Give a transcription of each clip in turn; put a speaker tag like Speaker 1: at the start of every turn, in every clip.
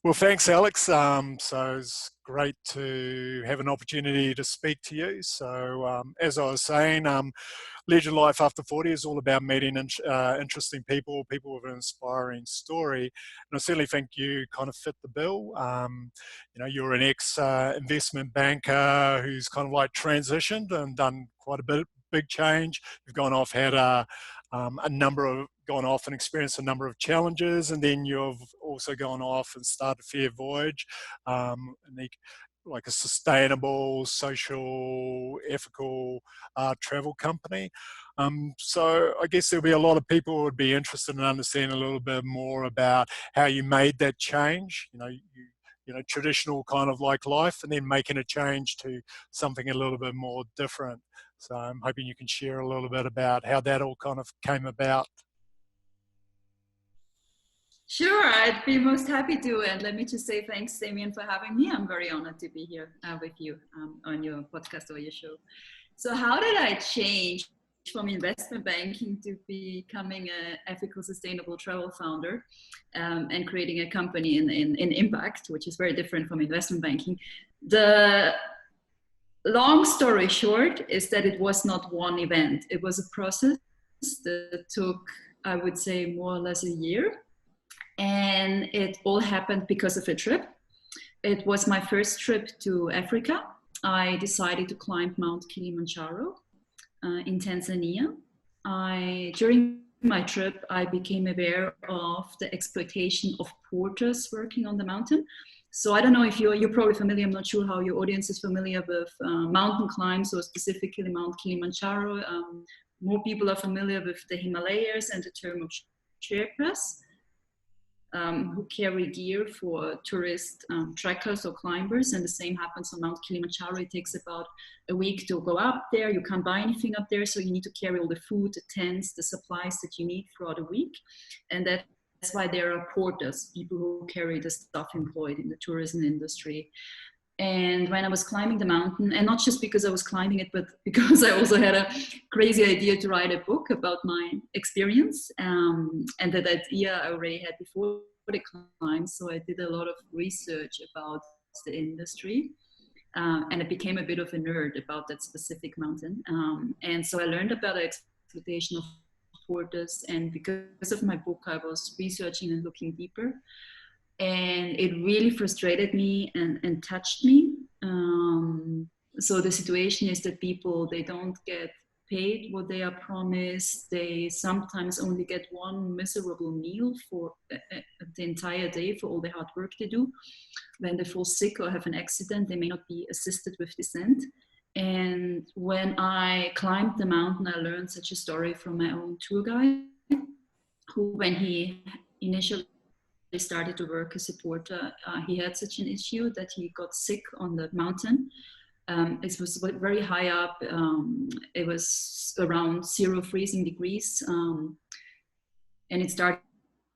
Speaker 1: Well, thanks, Alex. So it's great to have an opportunity to speak to you. So as I was saying, Legend Life After 40 is all about meeting interesting people with an inspiring story. And I certainly think you kind of fit the bill. You're an ex-investment banker who's kind of like transitioned and done quite a big change. You've gone off, had gone off and experienced a number of challenges, and then you've also gone off and started Fair Voyage, like a sustainable, social, ethical travel company. So I guess there'll be a lot of people who would be interested in understanding a little bit more about how you made that change. Traditional kind of like life, and then making a change to something a little bit more different. So I'm hoping you can share a little bit about how that all kind of came about.
Speaker 2: Sure, I'd be most happy to. And let me just say thanks, Damien, for having me. I'm very honored to be here with you on your podcast or your show. So how did I change from investment banking to becoming an ethical, sustainable travel founder and creating a company in impact, which is very different from investment banking? The long story short is that it was not one event. It was a process that took, I would say, more or less a year. And it all happened because of a trip. It was my first trip to Africa. I decided to climb Mount Kilimanjaro in Tanzania. During my trip, I became aware of the exploitation of porters working on the mountain. So I don't know if you're probably familiar, I'm not sure how your audience is familiar with mountain climbs, or specifically Mount Kilimanjaro. More people are familiar with the Himalayas and the term of Sherpas, who carry gear for tourist trekkers or climbers, and the same happens on Mount Kilimanjaro. It takes about a week to go up there. You can't buy anything up there, so you need to carry all the food, the tents, the supplies that you need throughout a week. And that's why there are porters, people who carry the stuff employed in the tourism industry. And when I was climbing the mountain, and not just because I was climbing it, but because I also had a crazy idea to write a book about my experience, and that idea I already had before the climb. So I did a lot of research about the industry, and I became a bit of a nerd about that specific mountain. And so I learned about the exploitation of porters, and because of my book, I was researching and looking deeper. And it really frustrated me and touched me. So the situation is that people, they don't get paid what they are promised. They sometimes only get one miserable meal for the entire day for all the hard work they do. When they fall sick or have an accident, they may not be assisted with descent. And when I climbed the mountain, I learned such a story from my own tour guide, who, when he initially started to work as a porter, he had such an issue that he got sick on the mountain. It was very high up. It was around 0 freezing degrees, and it started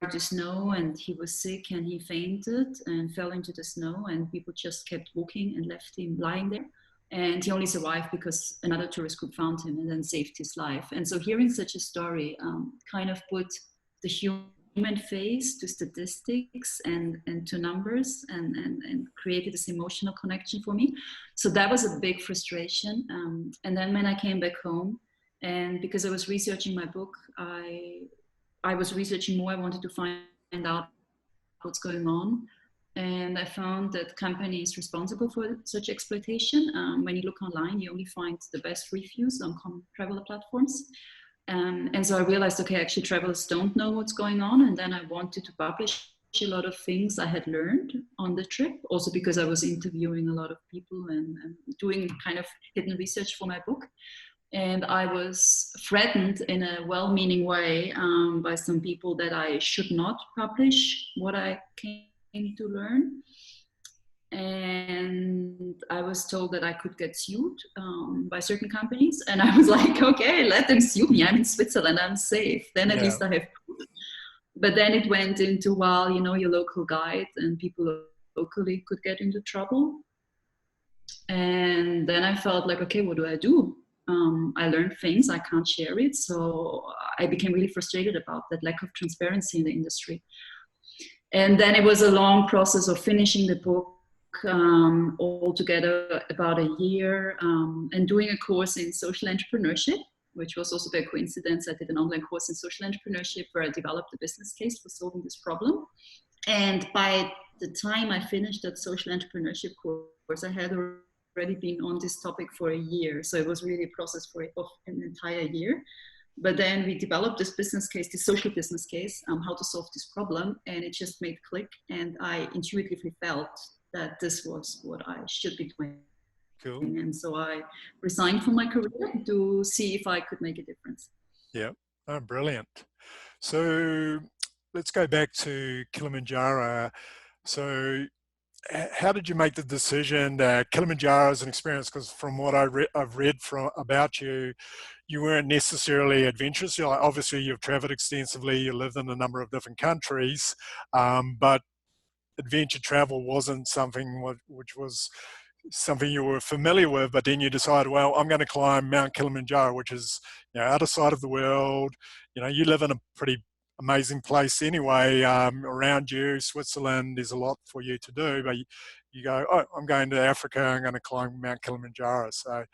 Speaker 2: to snow, and he was sick, and he fainted and fell into the snow, and people just kept walking and left him lying there. And he only survived because another tourist group found him and then saved his life. And so hearing such a story kind of put the human face to statistics and to numbers, and created this emotional connection for me. So that was a big frustration. And then when I came back home, and because I was researching my book, I was researching more. I wanted to find out what's going on. And I found that companies responsible for such exploitation, when you look online, you only find the best reviews on common traveler platforms. And so I realized, okay, actually travelers don't know what's going on. And then I wanted to publish a lot of things I had learned on the trip, also because I was interviewing a lot of people and doing kind of hidden research for my book. And I was threatened in a well-meaning way by some people that I should not publish what I came to learn. And I was told that I could get sued by certain companies. And I was like, okay, let them sue me. I'm in Switzerland, I'm safe. Then at least I have proof. But then it went into, well, you know, your local guide and people locally could get into trouble. And then I felt like, okay, what do I do? I learned things, I can't share it. So I became really frustrated about that lack of transparency in the industry. And then it was a long process of finishing the book, altogether about a year, and doing a course in social entrepreneurship, which was also by coincidence. I did an online course in social entrepreneurship where I developed a business case for solving this problem. And by the time I finished that social entrepreneurship course, I had already been on this topic for a year. So it was really a process of an entire year. But then we developed this business case, this social business case, how to solve this problem. And it just made click. And I intuitively felt that this was what I should be doing.
Speaker 1: Cool.
Speaker 2: And so I resigned from my career to see if I could make a difference.
Speaker 1: Yeah, oh, brilliant. So let's go back to Kilimanjaro. So how did you make the decision that Kilimanjaro is an experience? Because from what I've read about you, you weren't necessarily adventurous. You're like, obviously, you've traveled extensively, you lived in a number of different countries, but adventure travel wasn't something which was something you were familiar with, but then you decided, well, I'm going to climb Mount Kilimanjaro, which is, out of sight of the world. You live in a pretty amazing place anyway, around you, Switzerland. There's a lot for you to do, but you go, oh, I'm going to Africa, I'm going to climb Mount Kilimanjaro. So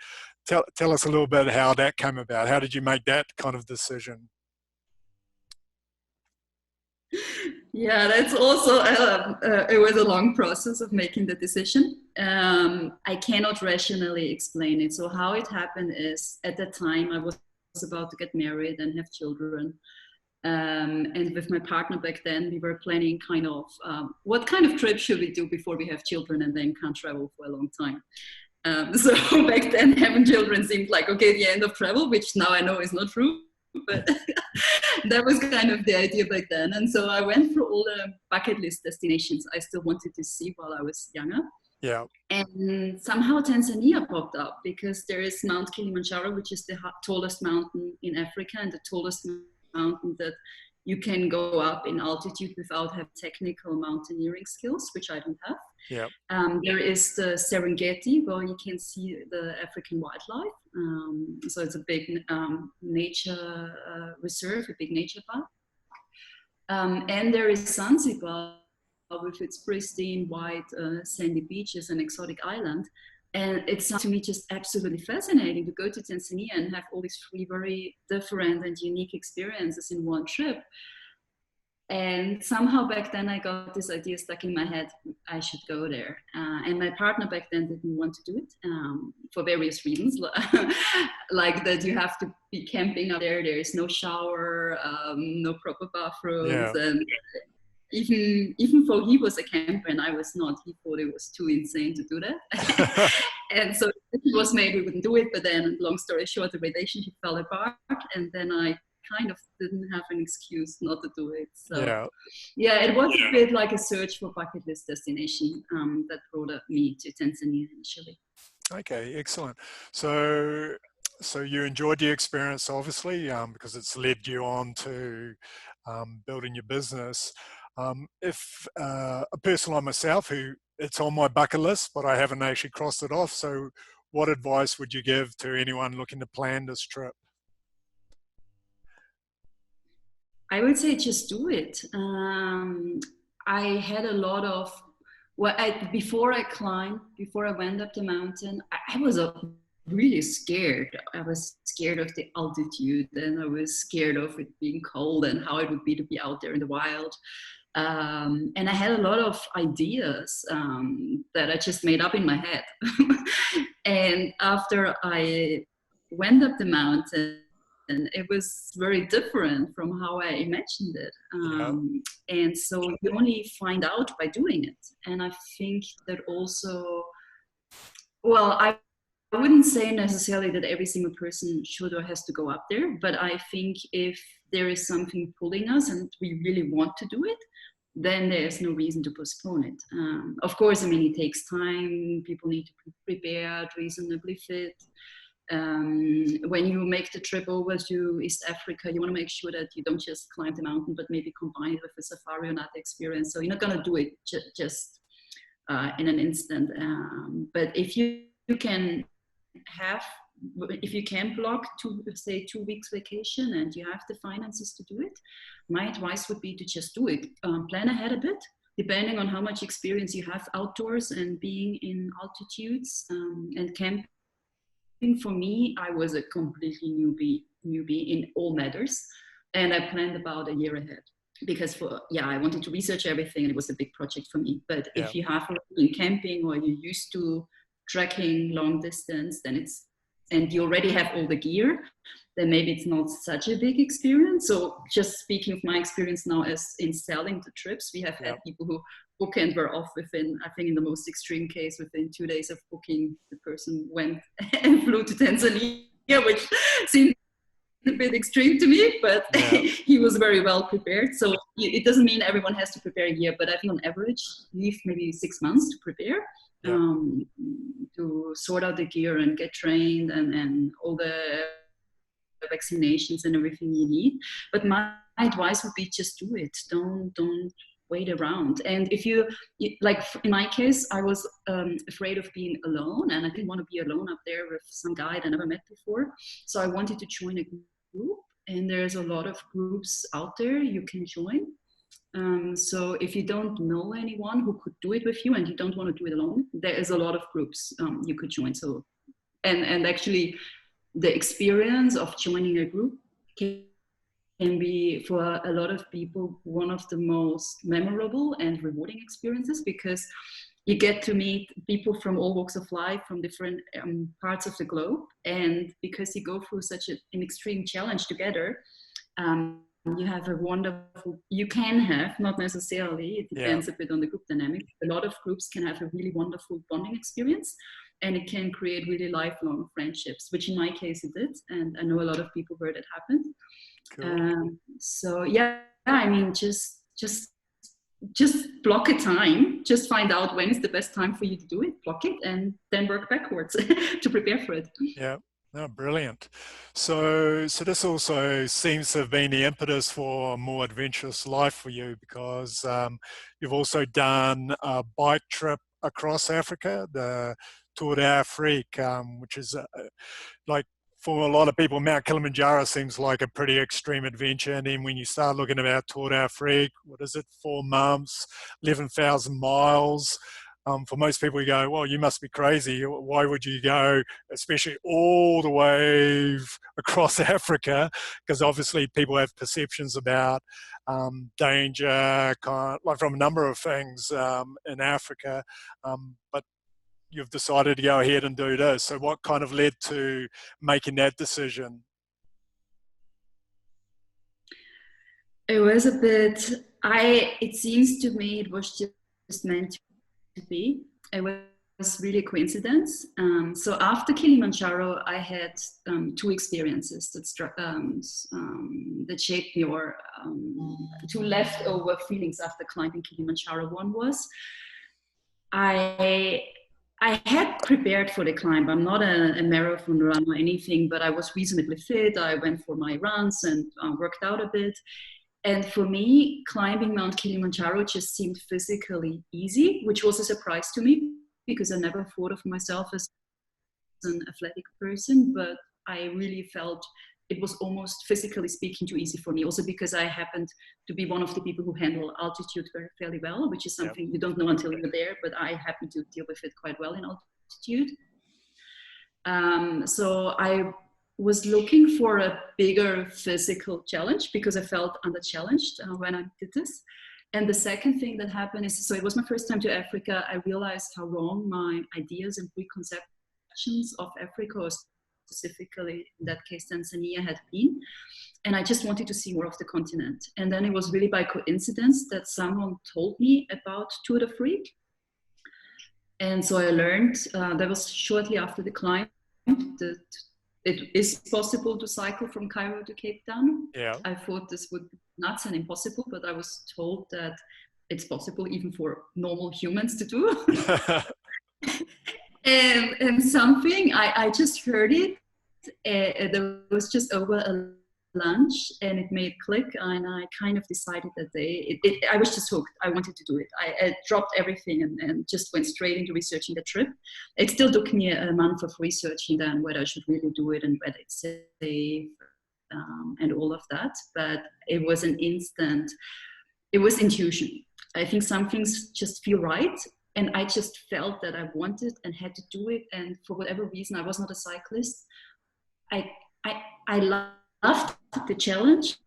Speaker 1: tell us a little bit how that came about. How did you make that kind of decision?
Speaker 2: Yeah, that's also, it was a long process of making the decision. I cannot rationally explain it. So how it happened is, at that time, I was about to get married and have children. And with my partner back then, we were planning kind of, what kind of trip should we do before we have children and then can't travel for a long time? So back then, having children seemed like, okay, the end of travel, which now I know is not true. But that was kind of the idea back then. And so I went through all the bucket list destinations I still wanted to see while I was younger.
Speaker 1: Yeah.
Speaker 2: And somehow Tanzania popped up because there is Mount Kilimanjaro, which is the tallest mountain in Africa and the tallest mountain that you can go up in altitude without having technical mountaineering skills, which I don't have.
Speaker 1: Yeah.
Speaker 2: There is the Serengeti, where you can see the African wildlife. So it's a big nature reserve, a big nature park. And there is Zanzibar with its pristine white sandy beaches and exotic island. And it sounds to me just absolutely fascinating to go to Tanzania and have all these three very different and unique experiences in one trip. And somehow back then I got this idea stuck in my head, I should go there. And my partner back then didn't want to do it for various reasons, like that you have to be camping up there, there is no shower, no proper bathrooms.
Speaker 1: Yeah.
Speaker 2: And even though he was a camper and I was not, he thought it was too insane to do that. And so it was made we wouldn't do it, but then long story short, the relationship fell apart, and then I kind of didn't have an excuse not to do it. So yeah, it was a bit like a search for bucket list destination that brought me to Tanzania initially.
Speaker 1: Okay, excellent. So you enjoyed the experience, obviously, because it's led you on to building your business. If a person like myself, who it's on my bucket list, but I haven't actually crossed it off, so what advice would you give to anyone looking to plan this trip?
Speaker 2: I would say just do it. I had a lot of, before I went up the mountain, I was really scared. I was scared of the altitude, and I was scared of it being cold and how it would be to be out there in the wild. And I had a lot of ideas that I just made up in my head. And after I went up the mountain, and it was very different from how I imagined it. And so you only find out by doing it. And I think that also, well, I wouldn't say necessarily that every single person should or has to go up there, but I think if there is something pulling us and we really want to do it, then there's no reason to postpone it. Of course, I mean, it takes time. People need to be prepared, reasonably fit. When you make the trip over to East Africa, you want to make sure that you don't just climb the mountain, but maybe combine it with a safari or another experience. So you're not going to do it just in an instant. But if you can have, if you can block say 2 weeks vacation and you have the finances to do it, my advice would be to just do it. Plan ahead a bit, depending on how much experience you have outdoors and being in altitudes and camping. For me, I was a completely newbie in all matters, and I planned about a year ahead because I wanted to research everything, and it was a big project for me. But if you have been camping or you're used to trekking long distance, and you already have all the gear, then maybe it's not such a big experience. So just speaking of my experience now as in selling the trips, we have had people who book and were off within, I think in the most extreme case, within 2 days of booking, the person went and flew to Tanzania, which seemed a bit extreme to me, but he was very well prepared. So it doesn't mean everyone has to prepare a year, but I think on average, leave maybe 6 months to prepare. To sort out the gear and get trained and all the vaccinations and everything you need. But my advice would be just do it. Don't wait around. And if you, like in my case, I was afraid of being alone, and I didn't want to be alone up there with some guy I never met before. So I wanted to join a group, and there's a lot of groups out there you can join. So if you don't know anyone who could do it with you and you don't want to do it alone, there is a lot of groups you could join. So, and actually the experience of joining a group can be, for a lot of people, one of the most memorable and rewarding experiences, because you get to meet people from all walks of life, from different parts of the globe. And because you go through such an extreme challenge together, you have a wonderful, you can have, not necessarily, it depends a bit on the group dynamic. A lot of groups can have a really wonderful bonding experience, and it can create really lifelong friendships, which in my case it did. And I know a lot of people where that happened. Cool. So I mean, just block a time, just find out when is the best time for you to do it, block it, and then work backwards to prepare for it.
Speaker 1: Yeah. No, brilliant. So this also seems to have been the impetus for a more adventurous life for you, because you've also done a bike trip across Africa, the Tour d'Afrique, which is like, for a lot of people, Mount Kilimanjaro seems like a pretty extreme adventure. And then when you start looking about Tour d'Afrique, what is it, 4 months, 11,000 miles? For most people, you go, well, you must be crazy. Why would you go, especially all the way across Africa? Because obviously people have perceptions about danger, like from a number of things in Africa. But you've decided to go ahead and do this. So what kind of led to making that decision?
Speaker 2: It was a bit, it seems to me it was just meant to be. It was really a coincidence. So after Kilimanjaro, I had 2 experiences that shaped me, or 2 leftover feelings after climbing Kilimanjaro. One was, I had prepared for the climb. I'm not a marathon runner or anything, but I was reasonably fit. I went for my runs and worked out a bit. And for me, climbing Mount Kilimanjaro just seemed physically easy, which was a surprise to me, because I never thought of myself as an athletic person, but I really felt it was almost, physically speaking, too easy for me. Also because I happened to be one of the people who handle altitude fairly well, which is something you don't know until you're there, but I happen to deal with it quite well in altitude. So I was looking for a bigger physical challenge because I felt under-challenged when I did this. And the second thing that happened is, so it was my first time to Africa. I realized how wrong my ideas and preconceptions of Africa, or specifically in that case Tanzania, had been. And I just wanted to see more of the continent. And then it was really by coincidence that someone told me about Tour d'Afrique. And so I learned, that was shortly after the climb, that it is possible to cycle from Cairo to Cape Town. Yeah. I thought this would be nuts and impossible, but I was told that it's possible even for normal humans to do. and something, I just heard it. There was just over lunch and it made click, and I kind of decided that day, I was just hooked. I wanted to do it. I dropped everything and just went straight into researching the trip. It still took me a month of researching then whether I should really do it and whether it's safe and all of that. But it was an instant, it was intuition. I think some things just feel right. And I just felt that I wanted and had to do it. And for whatever reason, I was not a cyclist. I loved the challenge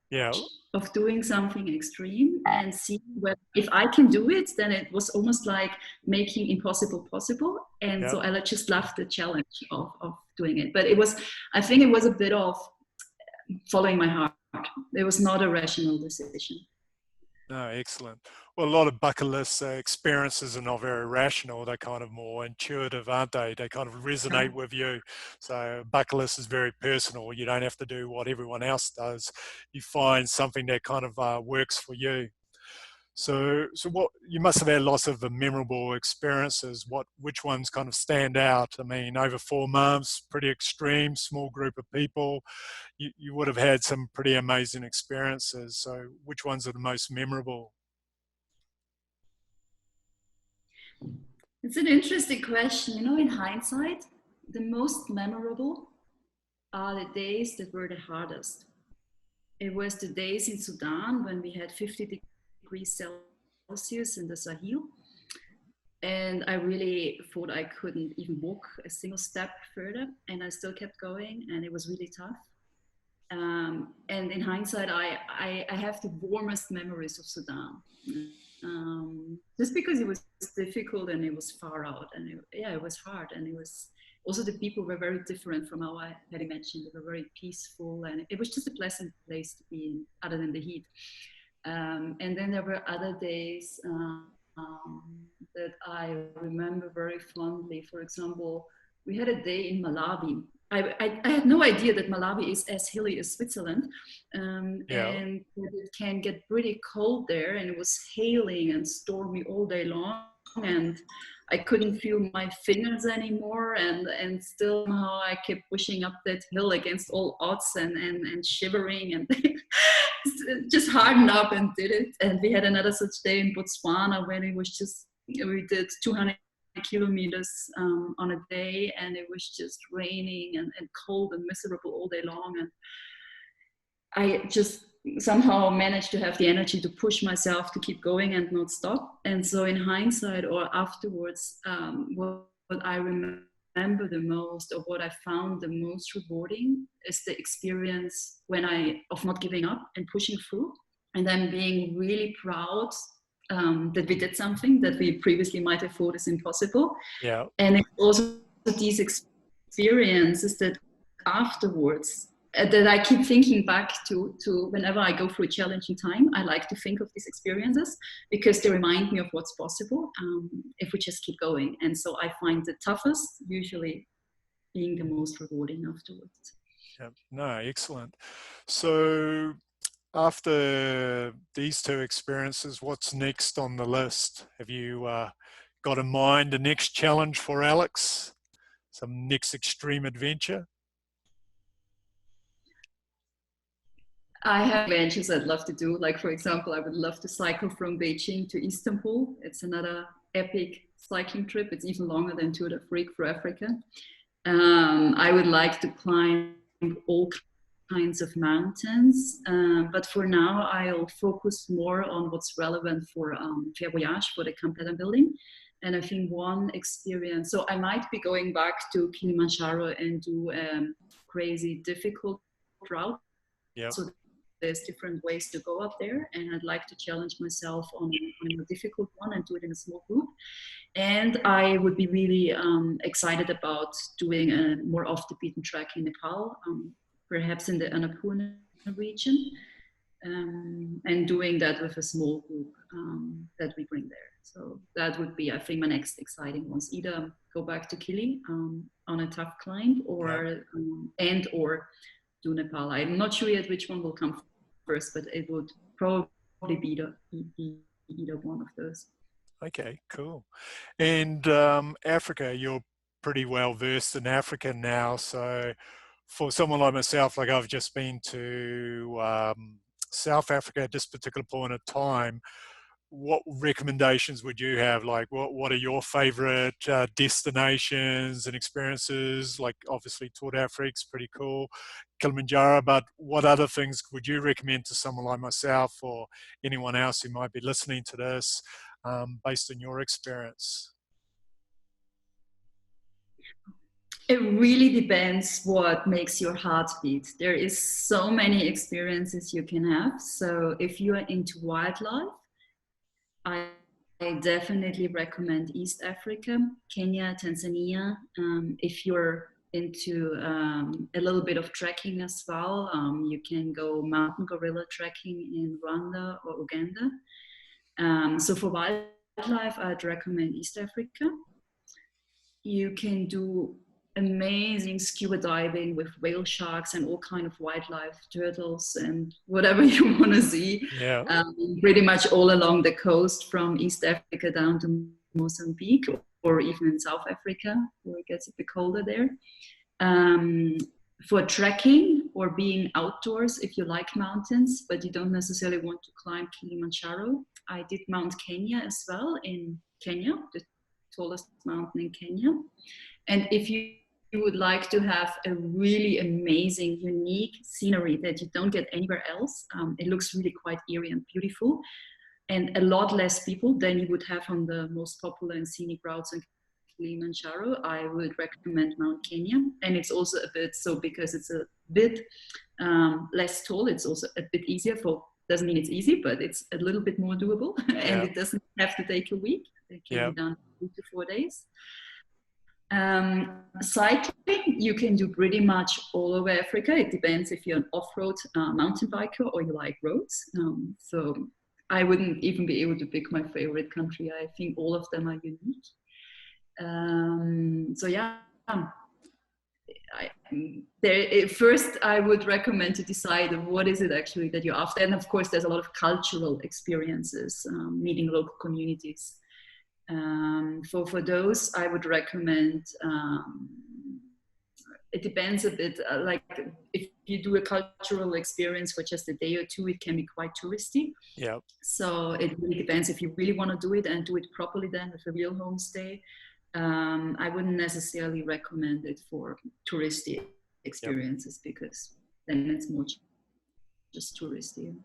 Speaker 2: of doing something extreme and see whether if I can do it, then it was almost like making impossible possible. And so I just loved the challenge of doing it. But I think it was a bit of following my heart. It was not a rational decision.
Speaker 1: No, excellent. Well, a lot of bucket list experiences are not very rational. They're kind of more intuitive, aren't they? They kind of resonate with you. So bucket list is very personal. You don't have to do what everyone else does. You find something that kind of works for you. So what, you must have had lots of memorable experiences. Which ones kind of stand out? I mean, over 4 months, pretty extreme, small group of people. You would have had some pretty amazing experiences. So which ones are the most memorable?
Speaker 2: It's an interesting question. You know, in hindsight, the most memorable are the days that were the hardest. It was the days in Sudan when we had 50 degrees Celsius in the Sahel. And I really thought I couldn't even walk a single step further. And I still kept going, and it was really tough. And in hindsight, I have the warmest memories of Sudan. Just because it was difficult and it was far out, and it was hard, and it was also, the people were very different from how I had imagined. They were very peaceful, and it was just a pleasant place to be in, other than the heat. And then there were other days that I remember very fondly. For example, we had a day in Malawi. I had no idea that Malawi is as hilly as Switzerland, and it can get pretty cold there, and it was hailing and stormy all day long, and I couldn't feel my fingers anymore, and still somehow I kept pushing up that hill against all odds and shivering, and just hardened up and did it. And we had another such day in Botswana when it was just, we did 200 kilometers on a day, and it was just raining and cold and miserable all day long, and I just somehow managed to have the energy to push myself to keep going and not stop. And so in hindsight or afterwards, what I remember the most, or what I found the most rewarding, is the experience of not giving up and pushing through, and then being really proud that we did something that we previously might have thought is impossible.
Speaker 1: Yeah.
Speaker 2: And it's also these experiences that afterwards, that I keep thinking back to whenever I go through a challenging time. I like to think of these experiences because they remind me of what's possible if we just keep going. And so I find the toughest usually being the most rewarding afterwards.
Speaker 1: Yeah. No, excellent. So after these 2 experiences, what's next on the list? Have you got in mind the next challenge for Alex? Some next extreme adventure?
Speaker 2: I have adventures I'd love to do. Like, for example, I would love to cycle from Beijing to Istanbul. It's another epic cycling trip. It's even longer than Tour de Afrique for Africa. I would like to climb all kinds of mountains, but for now I'll focus more on what's relevant for Fair Voyage, for the camp that I'm building. And I think one experience, so I might be going back to Kilimanjaro and do crazy difficult route.
Speaker 1: Yep.
Speaker 2: So there's different ways to go up there, and I'd like to challenge myself on a difficult one and do it in a small group. And I would be really excited about doing a more off the beaten track in Nepal, perhaps in the Annapurna region, and doing that with a small group that we bring there. So that would be, I think, my next exciting ones. Either go back to Kili on a tough climb, or or do Nepal. I'm not sure yet which one will come first, but it would probably be either one of those.
Speaker 1: Okay, cool. And Africa, you're pretty well versed in Africa now. So for someone like myself, like I've just been to South Africa at this particular point of time, what recommendations would you have? Like, what are your favorite destinations and experiences? Like, obviously, Tour d'Afrique's pretty cool, Kilimanjaro, but what other things would you recommend to someone like myself or anyone else who might be listening to this based on your experience?
Speaker 2: It really depends what makes your heart beat. There is so many experiences you can have. So if you are into wildlife, I definitely recommend East Africa, Kenya, Tanzania. If you're into a little bit of trekking as well, you can go mountain gorilla trekking in Rwanda or Uganda. So for wildlife, I'd recommend East Africa. You can do amazing scuba diving with whale sharks and all kind of wildlife, turtles and whatever you want to see.
Speaker 1: Yeah.
Speaker 2: Pretty much all along the coast from East Africa down to Mozambique, or even in South Africa where it gets a bit colder there. For trekking or being outdoors, if you like mountains but you don't necessarily want to climb Kilimanjaro, I did Mount Kenya as well in Kenya, the tallest mountain in Kenya. And if you would like to have a really amazing, unique scenery that you don't get anywhere else, it looks really quite eerie and beautiful, and a lot less people than you would have on the most popular and scenic routes in Kilimanjaro, I would recommend Mount Kenya. And it's also a bit, so because it's a bit less tall, it's also a bit easier for, doesn't mean it's easy, but it's a little bit more doable. And it doesn't have to take a week. It can be done in 2 to 4 days. Cycling, you can do pretty much all over Africa. It depends if you're an off-road mountain biker or you like roads. So I wouldn't even be able to pick my favorite country. I think all of them are unique. So yeah, first I would recommend to decide what is it actually that you're after. And of course, there's a lot of cultural experiences, meeting local communities. For those, I would recommend, it depends a bit, like if you do a cultural experience for just a day or two, it can be quite touristy.
Speaker 1: Yeah.
Speaker 2: So it really depends if you really want to do it and do it properly then with a real homestay. I wouldn't necessarily recommend it for touristy experiences because then it's more just touristy.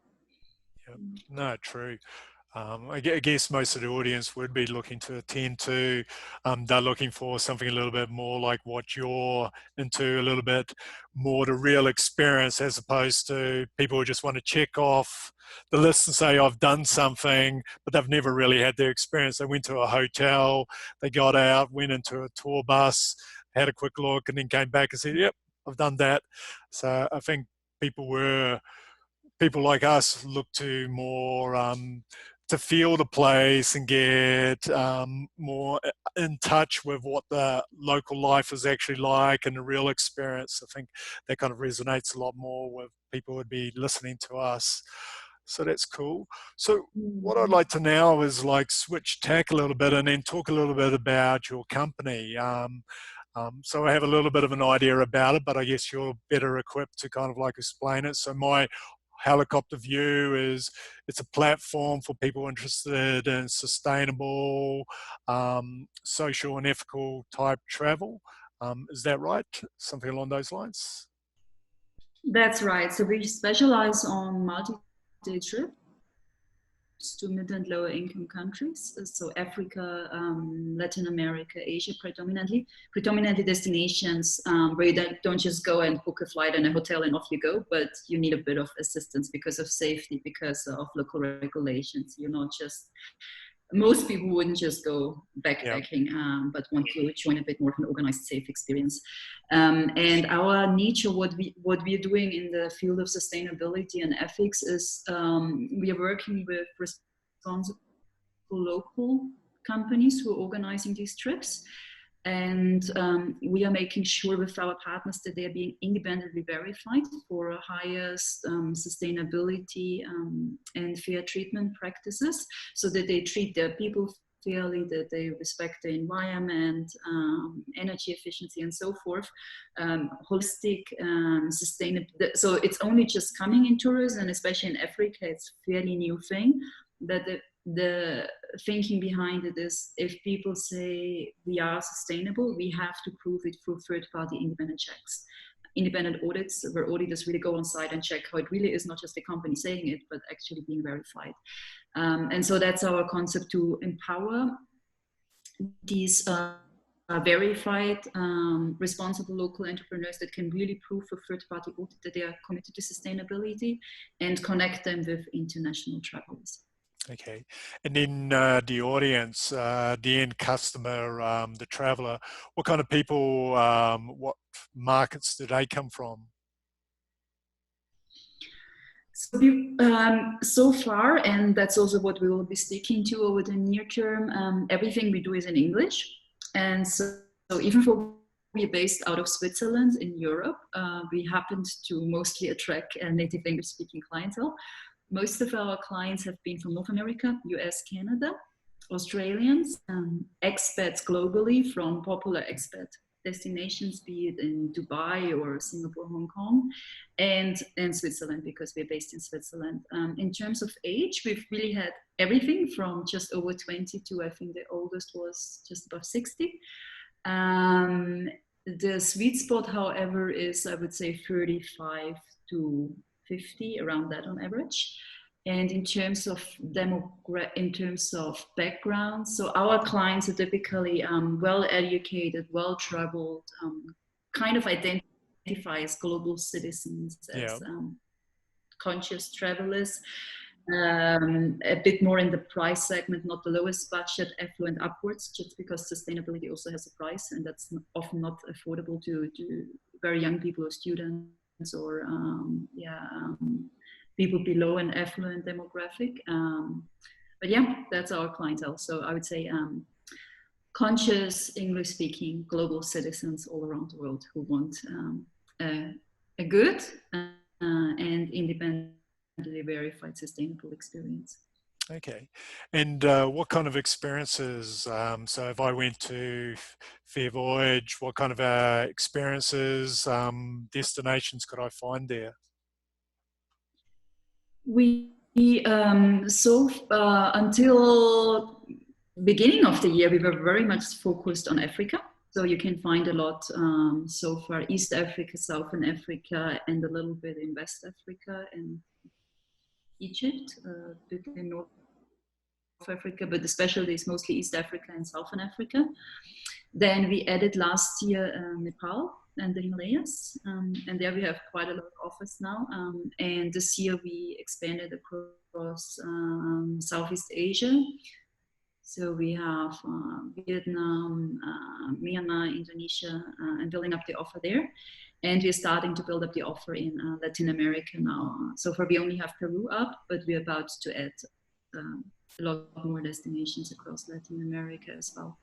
Speaker 1: Yep. No, true. I guess most of the audience would be looking to attend to. They're looking for something a little bit more like what you're into, a little bit more the real experience, as opposed to people who just want to check off the list and say, I've done something, but they've never really had their experience. They went to a hotel, they got out, went into a tour bus, had a quick look, and then came back and said, yep, I've done that. So I think people like us look to more to feel the place and get more in touch with what the local life is actually like and the real experience. I think that kind of resonates a lot more with people who would be listening to us. So that's cool. So what I'd like to now is like switch tack a little bit and then talk a little bit about your company. So I have a little bit of an idea about it, but I guess you're better equipped to kind of like explain it. So my helicopter view is it's a platform for people interested in sustainable, social and ethical type travel. Is that right? Something along those lines?
Speaker 2: That's right. So we specialize on multi-day trips to mid and lower income countries. So Africa, Latin America, Asia predominantly destinations where you don't just go and book a flight and a hotel and off you go, but you need a bit of assistance because of safety, because of local regulations. You're not just, most people wouldn't just go backpacking, but want to join a bit more of an organized, safe experience. And our niche, or what we are doing in the field of sustainability and ethics, is we are working with responsible local companies who are organizing these trips. And we are making sure with our partners that they are being independently verified for highest sustainability and fair treatment practices, so that they treat their people fairly, that they respect the environment, energy efficiency, and so forth. Holistic, sustainable. So it's only just coming in tourism, and especially in Africa, it's a fairly new thing. That the thinking behind it is, if people say we are sustainable, we have to prove it through third-party independent checks, independent audits, where auditors really go on site and check how it really is, not just the company saying it, but actually being verified. And so that's our concept, to empower these verified, responsible local entrepreneurs that can really prove for third-party audit that they are committed to sustainability, and connect them with international travelers.
Speaker 1: Okay. And then the audience, the end customer, the traveler, what kind of people, what markets do they come from?
Speaker 2: So far, and that's also what we will be sticking to over the near term, everything we do is in English. And so even though we're based out of Switzerland in Europe, we happened to mostly attract native English speaking clientele. Most of our clients have been from North America, US, Canada, Australians, expats globally from popular expat destinations, be it in Dubai or Singapore, Hong Kong, and Switzerland, because we're based in Switzerland. In terms of age, we've really had everything from just over 20 to, I think the oldest was just above 60. The sweet spot, however, is, I would say, 35 to 50, around that on average. And in terms of background, so our clients are typically well-educated, well-traveled, kind of identify as global citizens, as conscious travelers, a bit more in the price segment, not the lowest budget, affluent upwards, just because sustainability also has a price, and that's often not affordable to very young people or students, or people below an affluent demographic. But yeah, that's our clientele. So I would say conscious English-speaking global citizens all around the world who want a good and independently verified sustainable experience.
Speaker 1: Okay. And what kind of experiences, so if I went to Fair Voyage, what kind of experiences, destinations could I find there?
Speaker 2: Until beginning of the year, we were very much focused on Africa. So you can find a lot so far, East Africa, Southern Africa, and a little bit in West Africa and Egypt, a bit in North Africa, but the specialty is mostly East Africa and Southern Africa. Then we added last year Nepal and the Himalayas, and there we have quite a lot of offers now. And this year we expanded across Southeast Asia. So we have Vietnam, Myanmar, Indonesia, and building up the offer there. And we're starting to build up the offer in Latin America now. So far we only have Peru up, but we're about to add a lot more destinations across Latin America as well.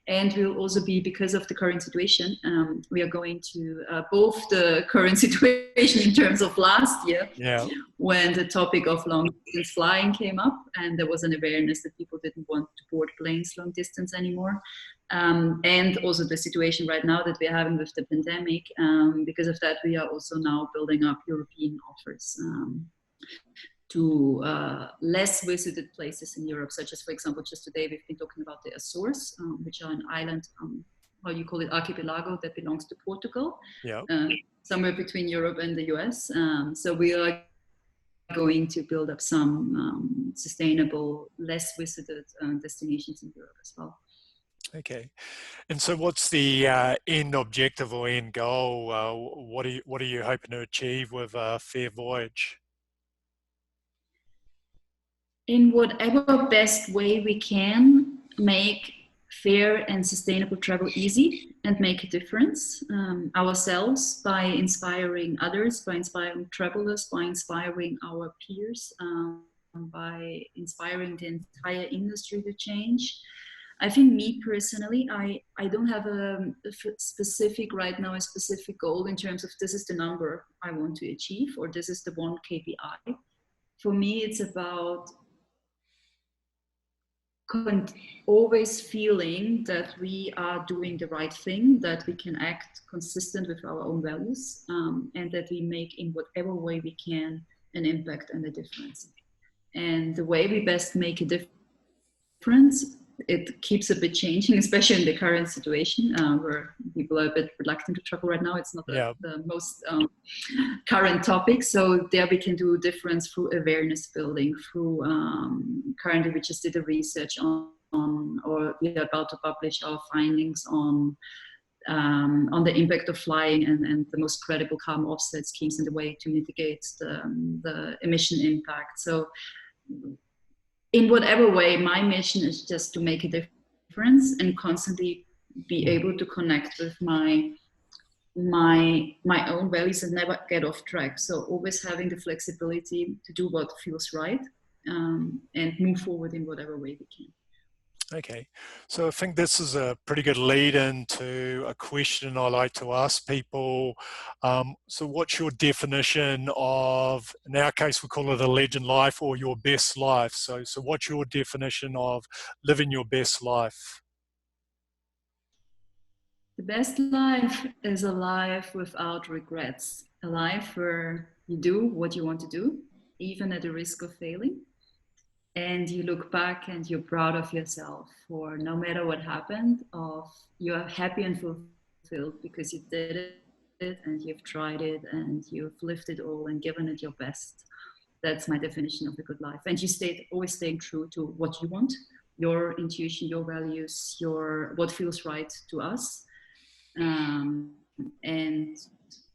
Speaker 2: And we'll also be, because of the current situation, we are going to both the current situation in terms of last year, when the topic of long distance flying came up, and there was an awareness that people didn't want to board planes long distance anymore. And also the situation right now that we're having with the pandemic. Because of that, we are also now building up European offers to less visited places in Europe, such as, for example, just today we've been talking about the Azores, which are an island, how you call it, archipelago, that belongs to Portugal, somewhere between Europe and the US. So we are going to build up some sustainable, less visited destinations in Europe as well.
Speaker 1: Okay. And so what's the end objective or end goal? What are you hoping to achieve with Fair Voyage?
Speaker 2: In whatever best way we can, make fair and sustainable travel easy and make a difference ourselves, by inspiring others, by inspiring travelers, by inspiring our peers, by inspiring the entire industry to change. I think me personally, I don't have a specific right now, a specific goal in terms of this is the number I want to achieve, or this is the one KPI. For me, it's about always feeling that we are doing the right thing, that we can act consistent with our own values, and that we make in whatever way we can an impact and a difference. And the way we best make a difference, it keeps a bit changing, especially in the current situation where people are a bit reluctant to travel right now. It's not the most current topic. So there we can do a difference through awareness building, through currently we just did a research on or we are about to publish our findings on the impact of flying and the most credible carbon offset schemes and the way to mitigate the emission impact. So in whatever way, my mission is just to make a difference and constantly be able to connect with my own values and never get off track. So always having the flexibility to do what feels right, and move forward in whatever way we can.
Speaker 1: Okay, so I think this is a pretty good lead into a question I like to ask people. So what's your definition of, in our case we call it a legend life or your best life. So what's your definition of living your best life?
Speaker 2: The best life is a life without regrets, a life where you do what you want to do, even at the risk of failing. And you look back and you're proud of yourself for no matter what happened, you're happy and fulfilled because you did it and you've tried it and you've lived it all and given it your best. That's my definition of a good life. And you always staying true to what you want, your intuition, your values, what feels right to us, and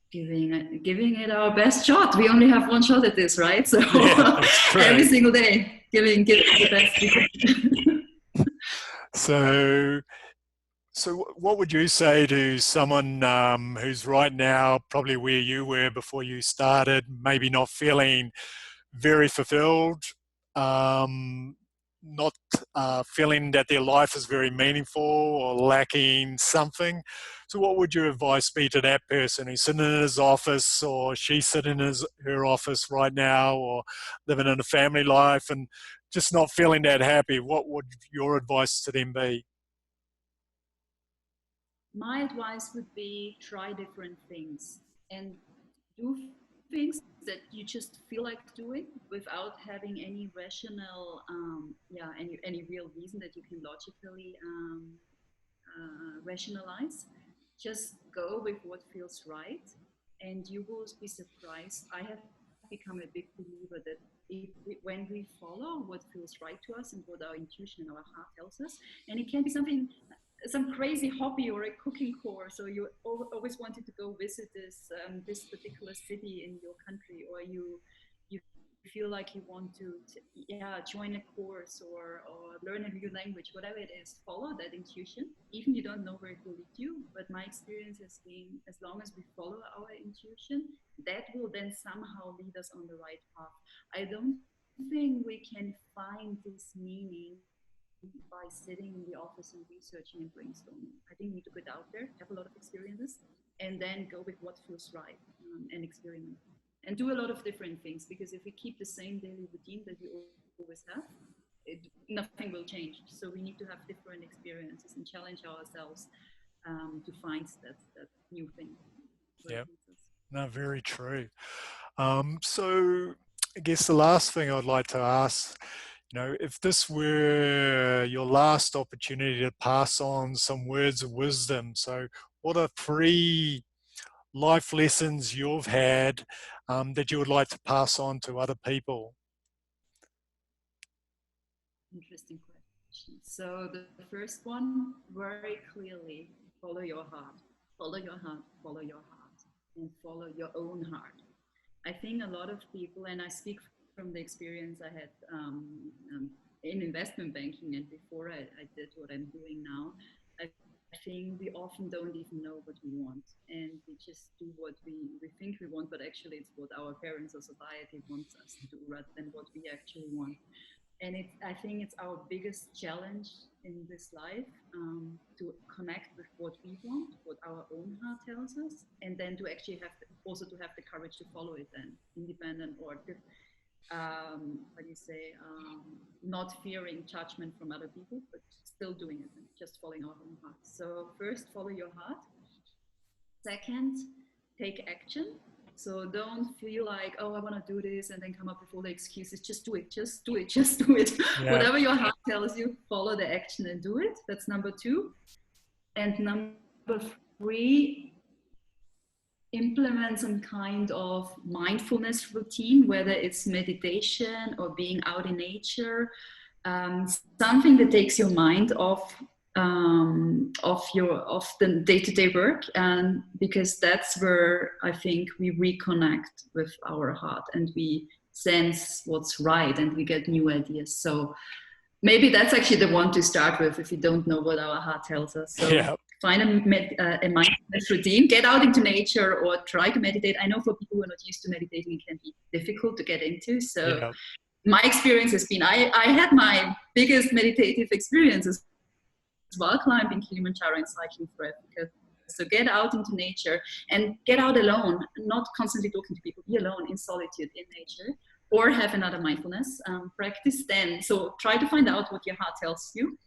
Speaker 2: giving it our best shot. We only have one shot at this, right? So every single day, giving it the best we can.
Speaker 1: So what would you say to someone who's right now probably where you were before you started, maybe not feeling very fulfilled, not feeling that their life is very meaningful or lacking something? So what would your advice be to that person who's sitting in his office, or she's sitting in her office right now, or living in a family life and just not feeling that happy? What would your advice to them be?
Speaker 2: My advice would be try different things and do things that you just feel like doing without having any rational, any real reason that you can logically rationalize. Just go with what feels right, and you will be surprised. I have become a big believer that when we follow what feels right to us and what our intuition and our heart tells us, and it can be some crazy hobby or a cooking course, or you always wanted to go visit this particular city in your country, or you feel like you want to join a course or learn a new language, whatever it is, follow that intuition, even you don't know where it will lead you. But my experience has been, as long as we follow our intuition, that will then somehow lead us on the right path. I don't think we can find this meaning by sitting in the office and researching and brainstorming. I think we need to get out there, have a lot of experiences, and then go with what feels right, and experiment. And do a lot of different things, because if we keep the same daily routine that we always have, nothing will change. So we need to have different experiences and challenge ourselves to find that new thing.
Speaker 1: Yeah, no, very true. So I guess the last thing I'd like to ask, if this were your last opportunity to pass on some words of wisdom, so what are 3 life lessons you've had that you would like to pass on to other people?
Speaker 2: Interesting question. So the first one, very clearly, follow your heart. Follow your heart, follow your heart, and follow your own heart. I think a lot of people, and I speak from the experience I had in investment banking and before I did what I'm doing now, I think we often don't even know what we want, and we just do what we think we want, but actually it's what our parents or society wants us to do rather than what we actually want. And I think it's our biggest challenge in this life, to connect with what we want, what our own heart tells us, and then to actually also to have the courage to follow it then, independent or what do you say, not fearing judgment from other people, but still doing it and just following our own heart. So first, follow your heart. Second, take action. So don't feel like, oh, I want to do this and then come up with all the excuses. Just do it, just do it, just do it. Yeah. Whatever your heart tells you, follow the action and do it. That's number 2. And number 3, implement some kind of mindfulness routine, whether it's meditation or being out in nature, something that takes your mind off the day-to-day work, and because that's where I think we reconnect with our heart and we sense what's right and we get new ideas. So maybe that's actually the one to start with if you don't know what our heart tells us. So yeah. Find a mindfulness routine, get out into nature or try to meditate. I know for people who are not used to meditating, it can be difficult to get into. So yeah. My experience has been, I had my biggest meditative experiences while climbing Kilimanjaro and cycling through Africa. So get out into nature and get out alone, not constantly talking to people, be alone in solitude in nature, or have another mindfulness practice then. So try to find out what your heart tells you.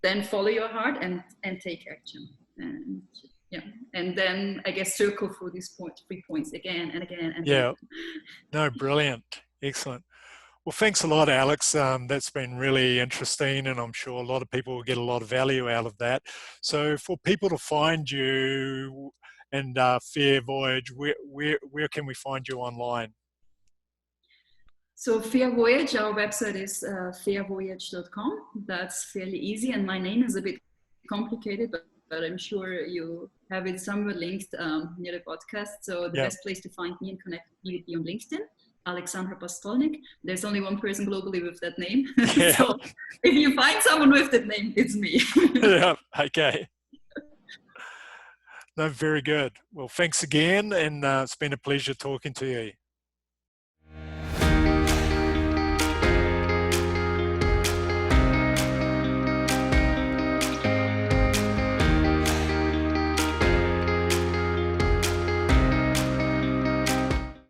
Speaker 2: Then follow your heart and take action. And yeah, and then I guess circle through these 3 points again and again and
Speaker 1: yeah.
Speaker 2: again.
Speaker 1: No, brilliant. Excellent. Well, thanks a lot, Alex. That's been really interesting, and I'm sure a lot of people will get a lot of value out of that. So for people to find you and Fair Voyage, where can we find you online?
Speaker 2: So Fair Voyage, our website is fairvoyage.com. That's fairly easy, and my name is a bit complicated, but I'm sure you have it somewhere linked near the podcast. So the best place to find me and connect me would be on LinkedIn. Alexandra Pastollnigg. There's only one person globally with that name. Yeah. So if you find someone with that name, it's me.
Speaker 1: Yeah, okay. No, very good. Well, thanks again, and it's been a pleasure talking to you.